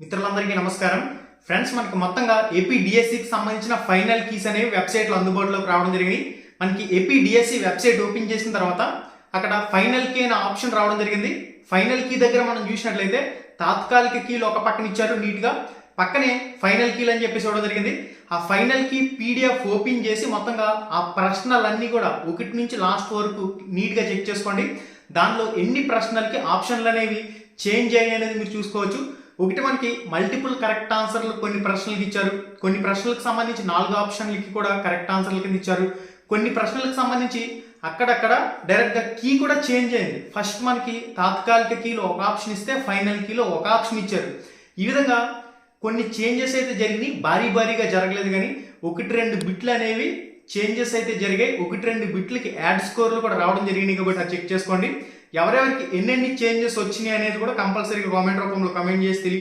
మిత్రులందరికీ నమస్కారం ఫ్రెండ్స్. మనకి మొత్తంగా ఏపీ డిఎస్సికి సంబంధించిన ఫైనల్ కీస్ అనేవి వెబ్సైట్లో అందుబాటులోకి రావడం జరిగింది. మనకి ఏపీ డిఎస్సి వెబ్సైట్ ఓపెన్ చేసిన తర్వాత అక్కడ ఫైనల్ కీ అనే ఆప్షన్ రావడం జరిగింది. ఫైనల్ కీ దగ్గర మనం చూసినట్లయితే తాత్కాలిక కీలు ఒక పక్కన ఇచ్చారు నీట్గా, పక్కనే ఫైనల్ కీలు అని చెప్పేసి ఇవ్వడం జరిగింది. ఆ ఫైనల్ కీ పీడిఎఫ్ ఓపెన్ చేసి మొత్తంగా ఆ ప్రశ్నలన్నీ కూడా ఒకటి నుంచి లాస్ట్ వరకు నీట్గా చెక్ చేసుకోండి. దానిలో ఎన్ని ప్రశ్నలకి ఆప్షన్లు అనేవి చేంజ్ అయ్యాయి అనేది మీరు చూసుకోవచ్చు. ఒకటి మనకి మల్టిపుల్ కరెక్ట్ ఆన్సర్లు కొన్ని ప్రశ్నలకు ఇచ్చారు, కొన్ని ప్రశ్నలకు సంబంధించి 4 ఆప్షన్లకి కూడా కరెక్ట్ ఆన్సర్ల కింద ఇచ్చారు, కొన్ని ప్రశ్నలకు సంబంధించి అక్కడక్కడ డైరెక్ట్గా కీ కూడా చేంజ్ అయింది. ఫస్ట్ మనకి తాత్కాలిక కీలో ఒక ఆప్షన్ ఇస్తే ఫైనల్ కీలో ఒక ఆప్షన్ ఇచ్చారు. ఈ విధంగా కొన్ని చేంజెస్ అయితే జరిగినాయి, భారీగా జరగలేదు, కానీ 1-2 బిట్లు అనేవి చేంజెస్ అయితే జరిగాయి. 1-2 బిట్లకి యాడ్ స్కోర్లు కూడా రావడం జరిగినాయి కాబట్టి అది చెక్ చేసుకోండి. ఎవరెవరికి ఎన్నెన్ని చేంజెస్ వచ్చినాయి అనేది కూడా కంపల్సరీగా కామెంట్ రూపంలో కామెంట్ చేసి